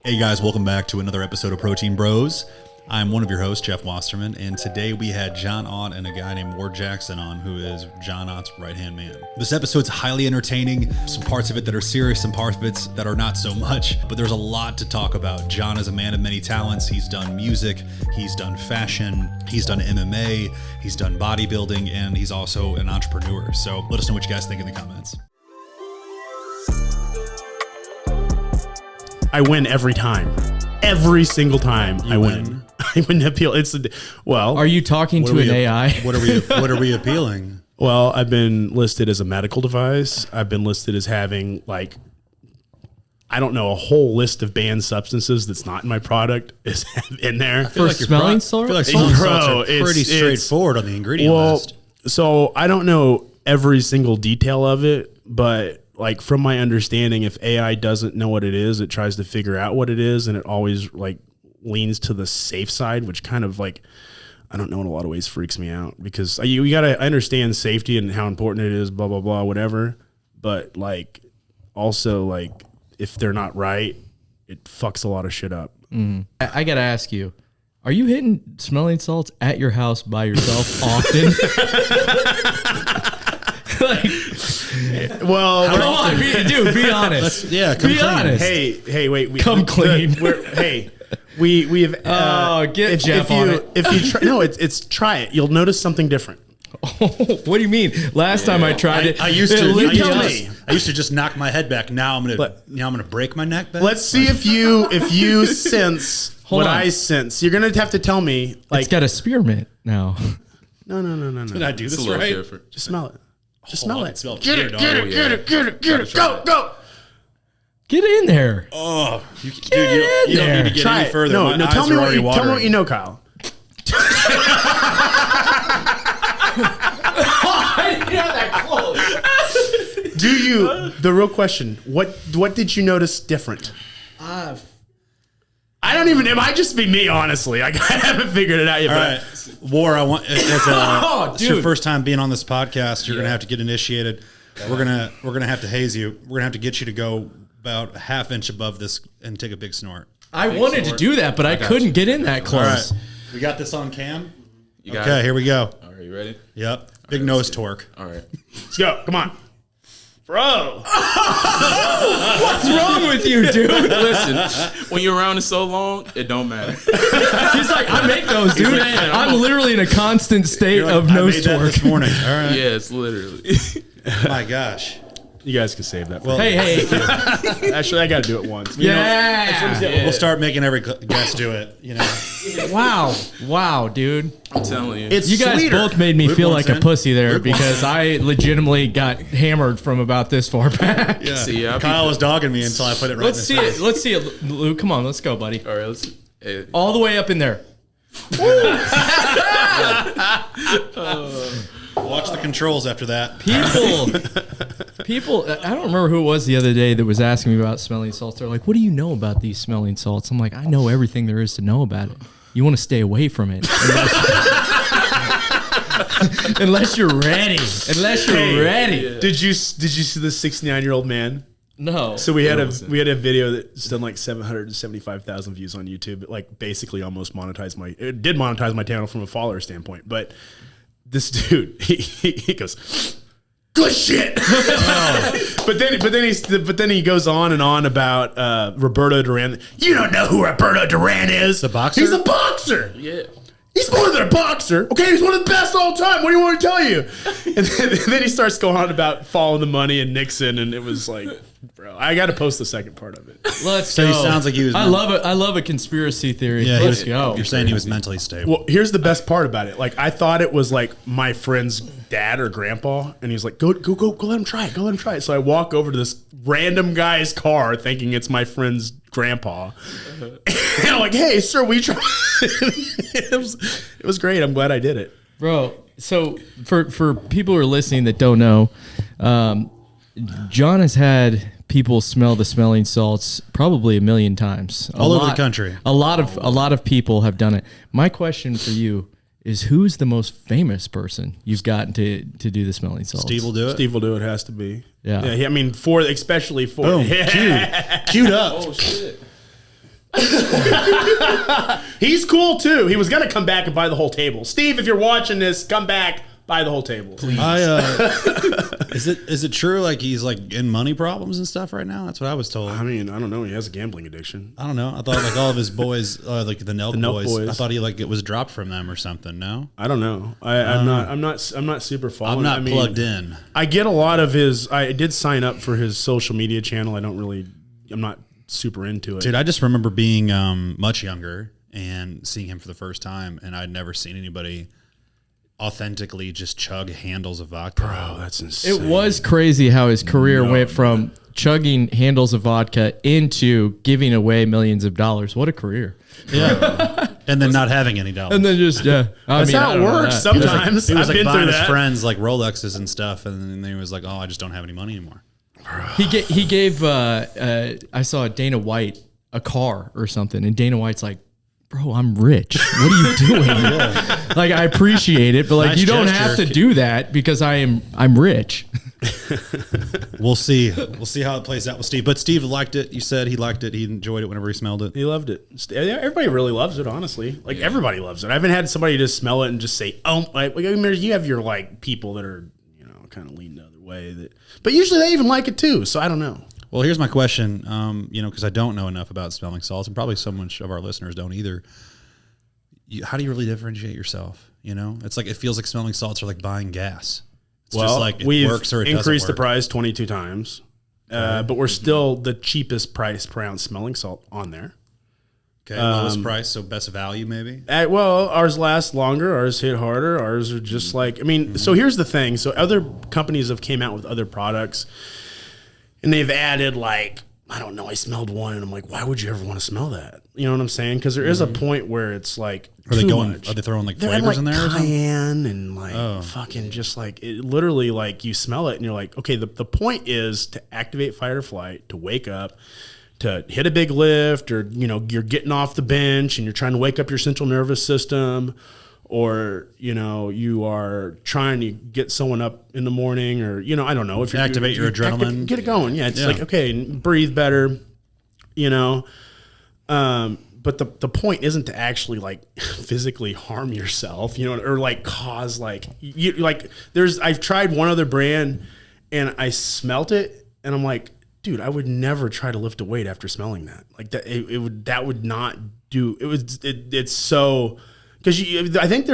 Hey guys, welcome back to another episode of Protein Bros. I'm one of your hosts, Jeff Wasserman, and today we had John Ott and a guy named Ward Jackson on, who is John Ott's right-hand man. This episode's highly entertaining, some parts of it that are serious, some parts of it that are not so much, but there's a lot to talk about. John is a man of many talents. He's done music, he's done fashion, he's done MMA, he's done bodybuilding, and he's also an entrepreneur. So let us know what you guys think in the comments. I win every time. Every single time I win. I win the appeal. Are you talking to an AI? What are we appealing? Well, I've been listed as a medical device. I've been listed as having a whole list of banned substances that's not in my product is in there. For smelling salts? I feel like smelling salts are pretty straightforward on the ingredient list. So I don't know every single detail of it, but from my understanding, if AI doesn't know what it is, it tries to figure out what it is, and it always leans to the safe side, which kind of I don't know, in a lot of ways freaks me out, because you got to understand safety and how important it is, blah, blah, blah, whatever. But also if they're not right, it fucks a lot of shit up. I got to ask you, are you hitting smelling salts at your house by yourself often? Well, come on, be honest. Come be clean. honest. Hey, wait. Come clean. We have. Get Jeff on it. If you try, it's try it. You'll notice something different. What do you mean? Last time I tried it, I used to just knock my head back. Now I'm gonna break my neck back. Let's see if you sense what I sense. You're gonna have to tell me. It's got a spearmint now. No. Did I do this right? Different. Just smell it. Just smell it. Get it. Go. Get in there. Oh, you in don't need to there. get Try any it. further. No, tell me what you know, Kyle. I didn't have that close. The real question, what did you notice different? It might just be me, honestly. I haven't figured it out yet. All right. War, I want, it's your dude. first time being on this podcast. You're going to have to get initiated. We're going to have to haze you. We're going to have to get you to go about a half inch above this and take a big snort. I wanted to do that, but I couldn't get in that close. All right. We got this on cam? Okay, here we go. All right, you ready? Yep. Big nose torque. All right. Let's go. Come on. Bro. What's wrong with you, dude? Listen, when you're around it so long, it don't matter. He's like, I make those, dude. Man, I'm literally in a constant state of I nose made that torque. this morning. All right. Yeah, it's literally. My gosh. You guys can save that. Hey. Actually, I got to do it once. We'll start making every guest do it. Wow, dude. I'm telling you. You guys both made me feel like a pussy there because I legitimately got hammered from about this far back. Yeah. See, Kyle was dogging me until I put it right. Let's see it. Let's see it, Lou. Come on, let's go, buddy. All right, All the way up in there. Watch the controls after that. People. I don't remember who it was the other day that was asking me about smelling salts. They're like, "What do you know about these smelling salts?" I'm like, "I know everything there is to know about it. You want to stay away from it unless you're ready. Did you see the 69-year-old man? No. So we had a video that's done 775,000 views on YouTube. It basically almost it did monetize my channel from a follower standpoint. But this dude, he goes, good shit. But then he goes on and on about Roberto Duran. You don't know who Roberto Duran is. The boxer? He's a boxer. Yeah. He's more than a boxer. Okay, he's one of the best all time. What do you want me to tell you? And then he starts going on about following the money and Nixon, and it was like, bro, I got to post the second part of it. Let's So go. he sounds like he was. I love a conspiracy theory. Yeah, Let's go. You're saying he was mentally stable. Well, here's the best part about it. I thought it was my friend's dad or grandpa, and he's like, go let him try it. Go let him try it. So I walk over to this random guy's car thinking it's my friend's grandpa. And I'm like, hey, sir, we try. It was great. I'm glad I did it. Bro, so for people who are listening that don't know, John has had people smell the smelling salts probably a million times. All over the country. A lot of people have done it. My question for you is, who's the most famous person you've gotten to do the smelling salts? Steve will do it. Steve will do it. Has to be. Yeah. I mean, especially for Boom. Queued up. Oh shit. He's cool too. He was gonna come back and buy the whole table. Steve, if you're watching this, come back, buy the whole table. Please. Is it true? Like he's like in money problems and stuff right now. That's what I was told. I mean, I don't know. He has a gambling addiction. I don't know. I thought like all of his boys, like the Nelk Nelk boys. I boys. thought he like it was dropped from them or something. No, I don't know. I'm not super following. I'm not I mean, plugged in. I get a lot of his. I did sign up for his social media channel. I'm not super into it. Dude, I just remember being much younger and seeing him for the first time, and I'd never seen anybody authentically just chug handles of vodka. Bro, that's insane. It was crazy how his career went from chugging handles of vodka into giving away millions of dollars. What a career. Yeah. And then not having any dollars. And then just, That's how it works. Sometimes He was I've like been buying through his that. friends like Rolexes and stuff, and then he was like, "Oh, I just don't have any money anymore." He gave I saw Dana White a car or something, and Dana White's like, "Bro, I'm rich. What are you doing?" Like, I appreciate it, but like, Nice you don't gesture. have to do that because I'm rich. We'll see. We'll see how it plays out with Steve. But Steve liked it. You said he liked it. He enjoyed it whenever he smelled it. He loved it. Yeah, everybody really loves it, honestly. Like, everybody loves it. I haven't had somebody just smell it and just say, oh, like, I mean, you have your, like, people that are, kind of lean the other way. But usually they even like it, too. So I don't know. Well, here's my question. Because I don't know enough about smelling salts, and probably so much of our listeners don't either. How do you really differentiate yourself? It's like it feels like smelling salts are like buying gas. It's just like it we've works or it increased the doesn't work. price 22 times. But we're still the cheapest price per ounce smelling salt on there. Okay, lowest price, so best value maybe. Well, ours last longer. Ours hit harder. Ours are just like, I mean, so here's the thing. So other companies have came out with other products and they've added like, I don't know, I smelled one and I'm like, why would you ever want to smell that? You know what I'm saying? Because there is a point where it's like, Are they too going? much. Are they throwing like They're flavors like in there? Or something? cayenne and like fucking just like it literally like you smell it and you're like, okay, the point is to activate fight or flight, to wake up, to hit a big lift, or you're getting off the bench and you're trying to wake up your central nervous system, or you are trying to get someone up in the morning, or I don't know, if you Activate your adrenaline. get it going. Yeah, it's like, okay, breathe better, but the point isn't to actually like physically harm yourself, or like cause like I've tried one other brand and I smelt it and I'm like, dude, I would never try to lift a weight after smelling that. Like that would not do it. It's so, because I think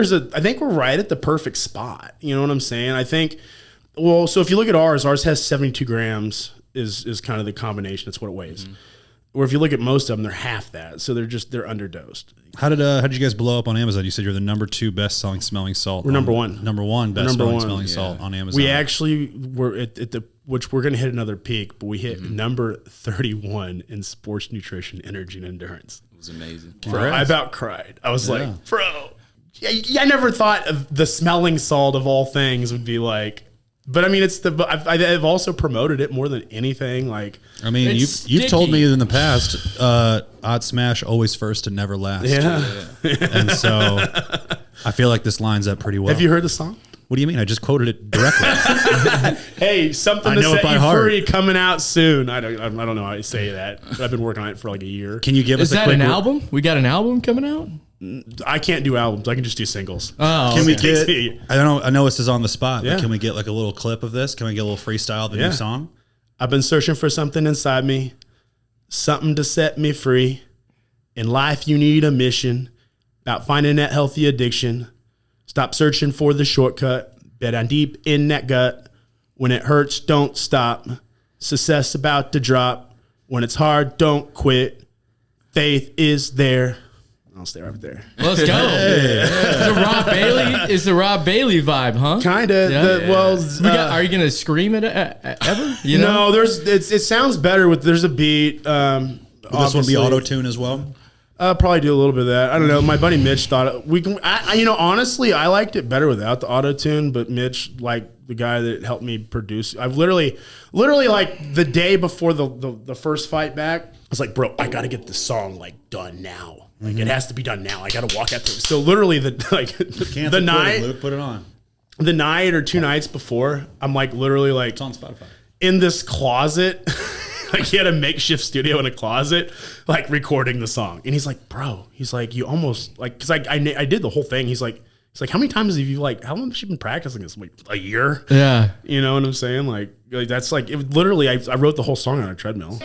we're right at the perfect spot. You know what I'm saying? I think, well, so if you look at ours has 72 grams is kind of the combination. That's what it weighs. Mm-hmm. Or if you look at most of them, they're half that. So they're underdosed. How did you guys blow up on Amazon? You said you're the number 2 best selling smelling salt. We're number one. Number 1 best smelling salt on Amazon. We actually were at the, which we're going to hit another peak, but we hit number 31 in sports nutrition, energy, and endurance. It was amazing. Bro, I about cried. I was like, bro, I never thought of the smelling salt of all things would be like, but I mean, I've also promoted it more than anything. Like, I mean, It's you've told me sticky. in the past, Hot Smash always first and never last. yeah. And so I feel like this lines up pretty well. Have you heard the song? What do you mean? I just quoted it directly. Hey, something I to know it set by you heart. free coming out soon. I don't know how I say that, but I've been working on it for like a year. Can you give Is us a that quick an album? We got an album coming out? I can't do albums. I can just do singles. Oh, Can we okay. get? I know this is on the spot, Yeah. but can we get like a little clip of this? Can we get a little freestyle of the Yeah. new song? I've been searching for something inside me, something to set me free. In life, you need a mission about finding that healthy addiction. Stop searching for the shortcut. Bet I'm deep in that gut. When it hurts, don't stop. Success about to drop. When it's hard, don't quit. Faith is there. I'll stay right there. Let's go. It's the Rob Bailey vibe, huh? Kinda. Yeah. Well, Are you gonna scream it ever? You no, know? it sounds better with there's a beat. Will this one be obviously. auto tune as well? I'll probably do a little bit of that. I don't know. My buddy Mitch thought we can. Honestly, I liked it better without the auto tune. But Mitch, like the guy that helped me produce, I've literally like the day before the first fight back, I was like, bro, I got to get the song like done now. Like it has to be done now. I got to walk out there. So literally the night, Luke, put it on. the night or 2 nights before, I'm like literally like It's on Spotify. in this closet like he had a makeshift studio in a closet, like recording the song. And he's like, bro, he's like, you almost like, cause I did the whole thing. He's like, how many times have you like, how long have you been practicing this? I'm like, a year. Yeah. You know what I'm saying? Like that's like, it literally, I wrote the whole song on a treadmill.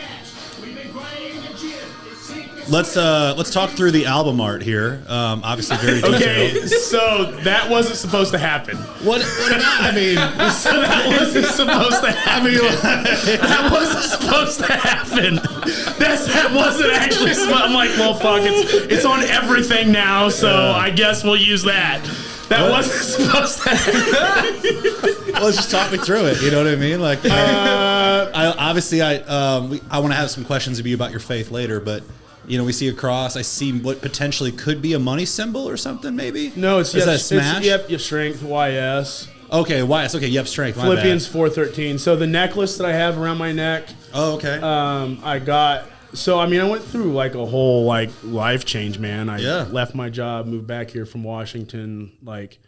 Let's talk through the album art here. Obviously very detailed. Okay, so that wasn't supposed to happen. What about, I mean, So that wasn't supposed to happen. That wasn't supposed to happen. That wasn't actually. I'm like, well, fuck. It's on everything now, so I guess we'll use that. That wasn't supposed to happen. let's just talk me through it. You know what I mean? Like, I want to have some questions of you about your faith later, but. You know, we see a cross. I see what potentially could be a money symbol or something, maybe? No, it's Is that a smash? Yep, strength, YS. Okay, YS. Okay, yep, strength. My Philippians bad. 4:13. So the necklace that I have around my neck, Oh, okay. I got. So I mean, I went through like a whole like life change, man. I left my job, moved back here from Washington. Like,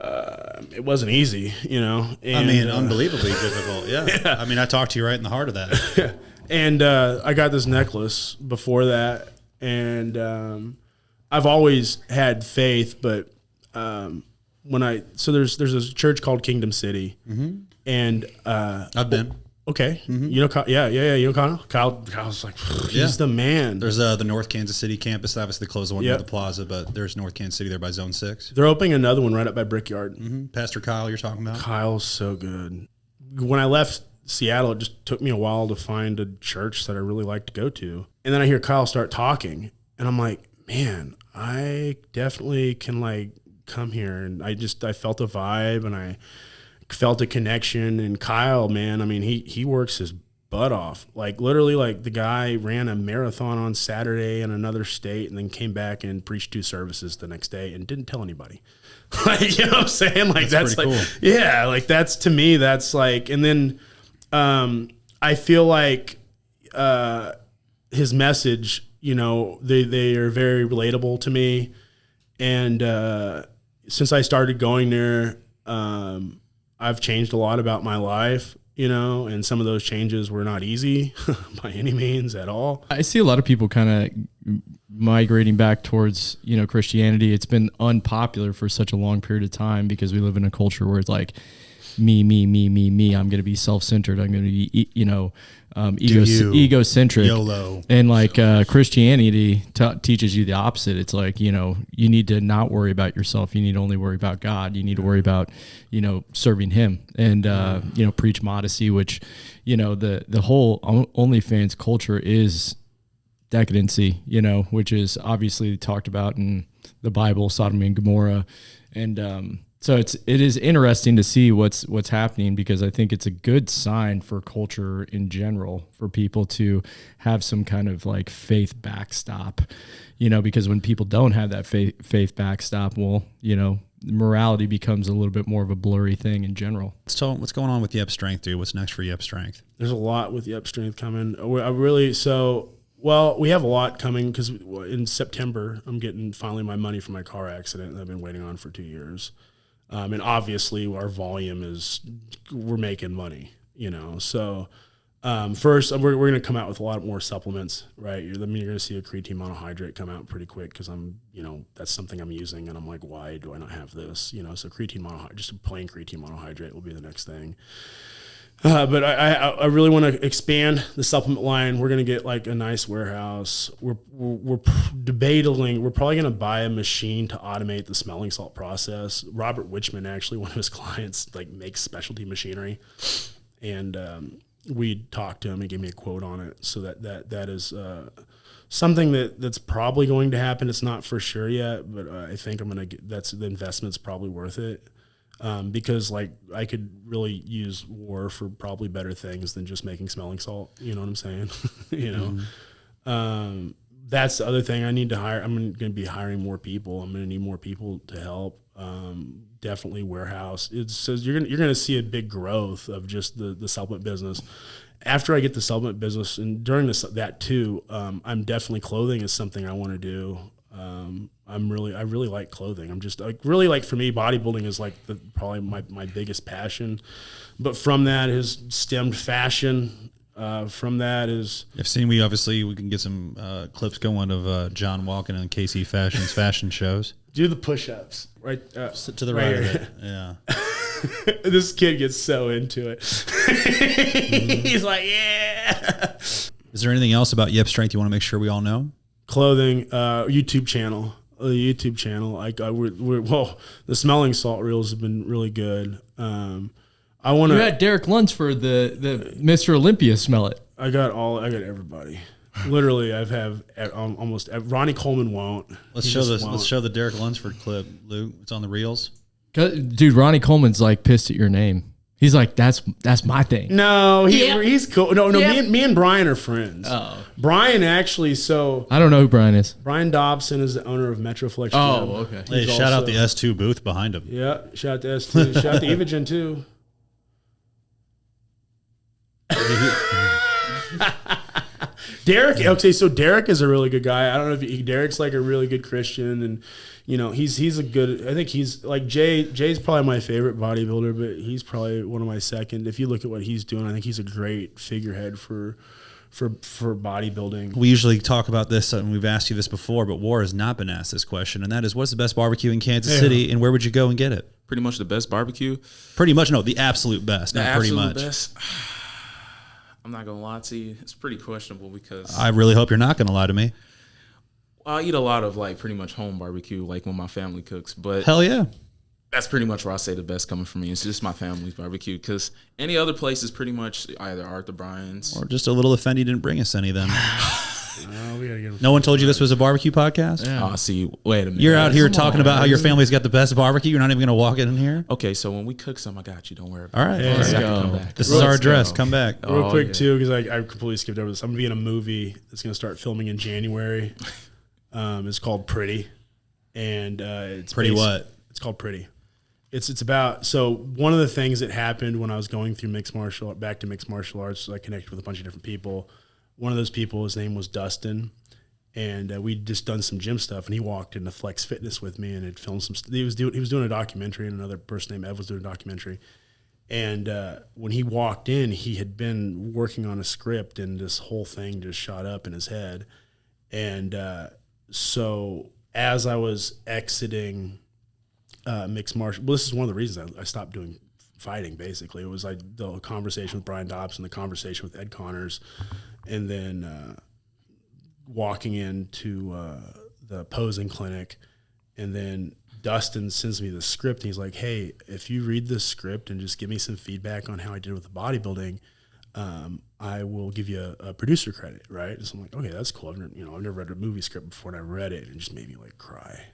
it wasn't easy, you know. And, I mean, unbelievably difficult. Yeah. I mean, I talked to you right in the heart of that. And I got this necklace before that, and I've always had faith, but there's a church called Kingdom City, and I've been. okay, you know, you know Kyle's like he's the man. There's the North Kansas City campus. Obviously, they closed the one near Yep. the plaza, but there's North Kansas City there by Zone 6. They're opening another one right up by Brickyard. Pastor Kyle, you're talking about? Kyle's so good. When I left Seattle, it just took me a while to find a church that I really like to go to. And then I hear Kyle start talking, and I'm like, man, I definitely can like come here. And I felt a vibe, and I felt a connection. And Kyle, man, I mean, he works his butt off. Like literally, like the guy ran a marathon on Saturday in another state, and then came back and preached 2 services the next day and didn't tell anybody. Like, you know what I'm saying? Like that's like, pretty cool. yeah, like that's, to me, that's like, and then I feel like his message, you know, they are very relatable to me. And since I started going there, I've changed a lot about my life, you know, and some of those changes were not easy by any means at all. I see a lot of people kind of migrating back towards, you know, Christianity. It's been unpopular for such a long period of time because we live in a culture where it's like, me. I'm going to be self-centered. I'm going to be, you know, egocentric. YOLO. And like Christianity teaches you the opposite. It's like, you know, you need to not worry about yourself. You need to only worry about God. You need to worry about, you know, serving Him and, you know, preach modesty, which, you know, the whole OnlyFans culture is decadency, you know, which is obviously talked about in the Bible, Sodom and Gomorrah. And, so it is interesting to see what's happening, because I think it's a good sign for culture in general for people to have some kind of like faith backstop, you know, because when people don't have that faith backstop, well, you know, morality becomes a little bit more of a blurry thing in general. So what's going on with Yep Strength, dude? What's next for Yep Strength? There's a lot with Yep Strength coming. We have a lot coming because in September, I'm getting finally my money from my car accident that I've been waiting on for 2 years. And obviously our volume we're making money, you know. So first we're going to come out with a lot more supplements, right? You're going to see a creatine monohydrate come out pretty quick because that's something I'm using, and I'm like, why do I not have this? You know, so creatine monohydrate, just a plain creatine monohydrate will be the next thing. But I really want to expand the supplement line. We're going to get like a nice warehouse. We're debating. We're probably going to buy a machine to automate the smelling salt process. Robert Wichman, actually, one of his clients, like makes specialty machinery, and we talked to him. He gave me a quote on it. So that is something that's probably going to happen. It's not for sure yet, but I think the investment's probably worth it. Because like I could really use war for probably better things than just making smelling salt. You know what I'm saying? You know, that's the other thing I need to hire. I'm going to be hiring more people. I'm going to need more people to help. Definitely warehouse. So you're going to see a big growth of just the supplement business. After I get the supplement business, and during that too, I'm definitely, clothing is something I want to do. I really like clothing. I'm just like, really, like, for me, bodybuilding is like probably my biggest passion, but from that has stemmed fashion. From that is I've seen we can get some clips going of John walking in KC Fashion's fashion shows. do the push-ups right To the right of it. Yeah. This kid gets so into it. He's like, yeah. Is there anything else about Yep Strength you want to make sure we all know? Clothing, YouTube channel. The YouTube channel. The smelling salt reels have been really good. I want You to. had Derek Luntz for the Mr. Olympia smell it. I got everybody. Literally, almost. Ronnie Coleman won't. Let's show the Derek Lunsford clip, Luke. It's on the reels. Dude, Ronnie Coleman's like pissed at your name. He's like, that's my thing. No, he's cool. No, me and Brian are friends. Oh. Brian actually. So I don't know who Brian is. Brian Dobson is the owner of Metroflex. Oh, Gym. okay. Hey, He's shout out also- the S2 booth behind him. Yeah, shout out to S2. Shout out to Evogen too. Derek, okay, so Derek is a really good guy. I don't know if Derek's like a really good Christian, and he's a good. I think he's like Jay's probably my favorite bodybuilder, but he's probably one of my second. If you look at what he's doing, I think he's a great figurehead for bodybuilding. We usually talk about this, and we've asked you this before, but War has not been asked this question, and that is, what's the best barbecue in Kansas City, and where would you go and get it? Pretty much the best barbecue. Pretty much, no, the absolute best, The not absolute pretty much. best. I'm not gonna lie to you. It's pretty questionable because I really hope you're not going to lie to me. I eat a lot of like pretty much home barbecue, like when my family cooks. But Hell yeah. that's pretty much where I say the best coming from me. It's just my family's barbecue, because any other place is pretty much either Arthur Bryan's. Or just a little offended you didn't bring us any then. We gotta get him. No one told you this was a barbecue podcast? Yeah. Oh, see, wait a minute. You're out here Come talking on, about how your man. family's got the best barbecue. You're not even going to walk in here? Okay, so when we cook some, I got you. Don't worry about All right. Yeah, All right. Let's yeah. go. Come back. This is our Let's address. go. Come back. Real Oh, quick yeah. too, because I completely skipped over this. I'm gonna be in a movie that's gonna start filming in January. It's called Pretty, and it's Pretty what? It's called Pretty. It's about, so one of the things that happened when I was going through mixed martial arts, I connected with a bunch of different people. One of those people, his name was Dustin, and we'd just done some gym stuff, and he walked into Flex Fitness with me and had filmed some. He was doing a documentary, and another person named Ev was doing a documentary. And when he walked in, he had been working on a script, and this whole thing just shot up in his head. And so as I was exiting mixed martial, well, this is one of the reasons I stopped doing fighting. Basically, it was like the conversation with Brian Dobson, the conversation with Ed Connors, and then walking into the posing clinic, and then Dustin sends me the script, and he's like, "Hey, if you read this script and just give me some feedback on how I did with the bodybuilding, I will give you a producer credit, right?" So I'm like, "Okay, that's cool. I've never read a movie script before, and I read it, and it just made me like cry.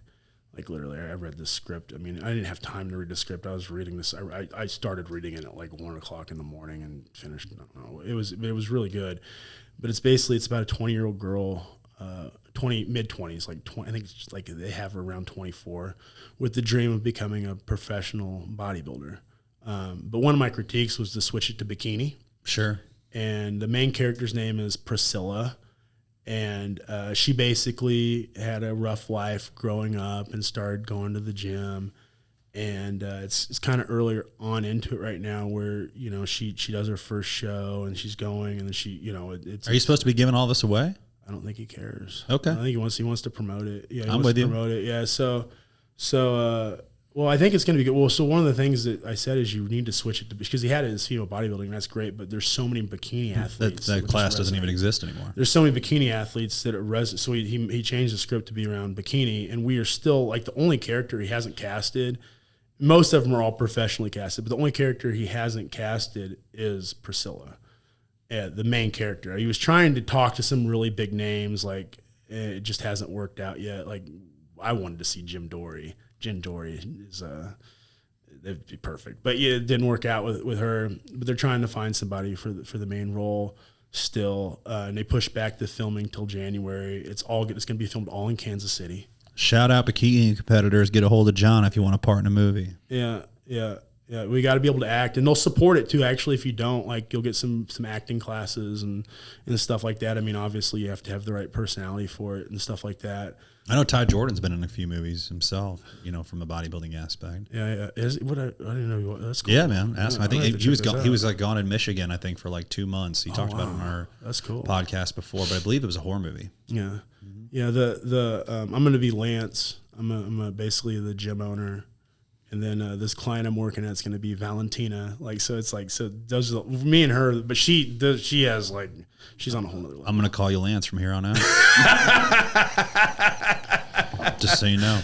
Like literally, I read this script. I mean, I didn't have time to read the script. I was reading this. I started reading it at like 1:00 in the morning and finished. I don't know. It was really good, but it's about a 20-year-old girl, mid-20s, like 20. I think it's just like they have her around 24, with the dream of becoming a professional bodybuilder. But one of my critiques was to switch it to bikini. Sure. And the main character's name is Priscilla, and she basically had a rough life growing up and started going to the gym, and it's kind of earlier on into it right now where she does her first show and she's going, and then it's. Are you supposed to be giving all this away? I don't think he cares. Okay. I think he wants to promote it. Yeah, I'm with you. Promote it. Yeah. Well, I think it's going to be good. Well, so one of the things that I said is you need to switch it to, because he had it as female bodybuilding, and that's great, but there's so many bikini athletes. That which class is doesn't even resonating. exist anymore. There's so many bikini athletes that are so he changed the script to be around bikini, and we are still like the only character he hasn't casted. Most of them are all professionally casted, but the only character he hasn't casted is Priscilla, the main character. He was trying to talk to some really big names, like it just hasn't worked out yet. Like I wanted to see Jim Dory. Jim Dory is it'd be perfect, but yeah, it didn't work out with her. But they're trying to find somebody for the main role still, and they pushed back the filming till January. It's going to be filmed all in Kansas City. Shout out bikini competitors. Get a hold of John if you want to part in a movie. Yeah. Yeah, we got to be able to act, and they'll support it too. Actually, if you don't, like, you'll get some acting classes and stuff like that. I mean, obviously, you have to have the right personality for it and stuff like that. I know Ty Jordan's been in a few movies himself, you know, from the bodybuilding aspect. Yeah. I didn't know. That's cool. Yeah, man. Ask him. I think he was gone. He was like gone in Michigan, I think, for like 2 months. He talked about it on our That's cool. podcast before, but I believe it was a horror movie. Yeah, yeah. I'm going to be Lance. I'm basically the gym owner. And then this client I'm working at is going to be Valentina. Like, so it's like, so those are me and her, but she has like, she's on a whole nother level. I'm going to call you Lance from here on out. Just so you know.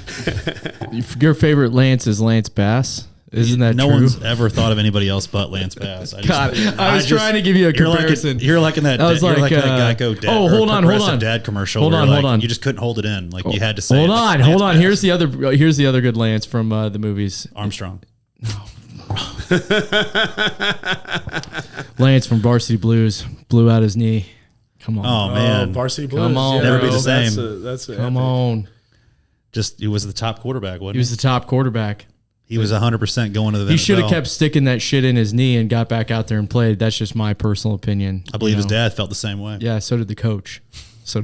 Your favorite Lance is Lance Bass. Isn't that no true? one's ever thought of anybody else but Lance Bass. I was trying to give you a comparison. You're like in that. I was you're like, like that Geico dad. oh, hold on, Dad commercial. Hold where on, like, hold on. You just couldn't hold it in. Like you had to say. Hold it, like, on. Lance Bass. Here's the other good Lance from the movies. Armstrong. Lance from Varsity Blues blew out his knee. Come on. Oh man, Varsity Blues. Come on, Never be bro. the same. That's Come on. Just he was the top quarterback. Wasn't He was the top quarterback. He was 100% going to the. He should have NFL. kept sticking that shit in his knee and got back out there and played. That's just my personal opinion. I believe you his know? dad felt the same way. Yeah, so did the coach. All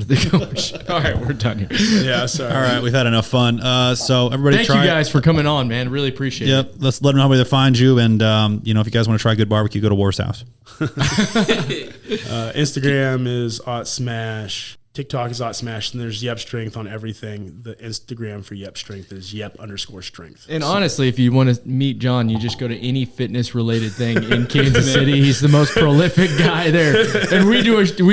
right, we're done here. Yeah, sorry. All right, we've had enough fun. So everybody, Thank try you guys for coming on, man. Really appreciate it. Yep, let's let them know where to find you, and you know, if you guys want to try good barbecue, go to War's House. Instagram is @smash. TikTok is @smash, and there's Yep Strength on everything. The Instagram for Yep Strength is Yep_strength. And honestly, if you want to meet John, you just go to any fitness related thing in Kansas City. He's the most prolific guy there. And we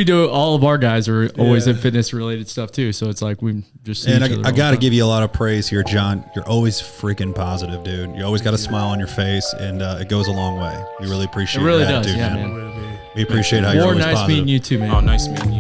do all of our guys are always in fitness related stuff too. So it's like we just see And each other I all got the to time. give you a lot of praise here, John. You're always freaking positive, dude. You always got a smile on your face, and it goes a long way. We really appreciate It really your does, attitude, yeah, man. man. We appreciate how you're More always nice positive. meeting you too, man. Oh, nice meeting you.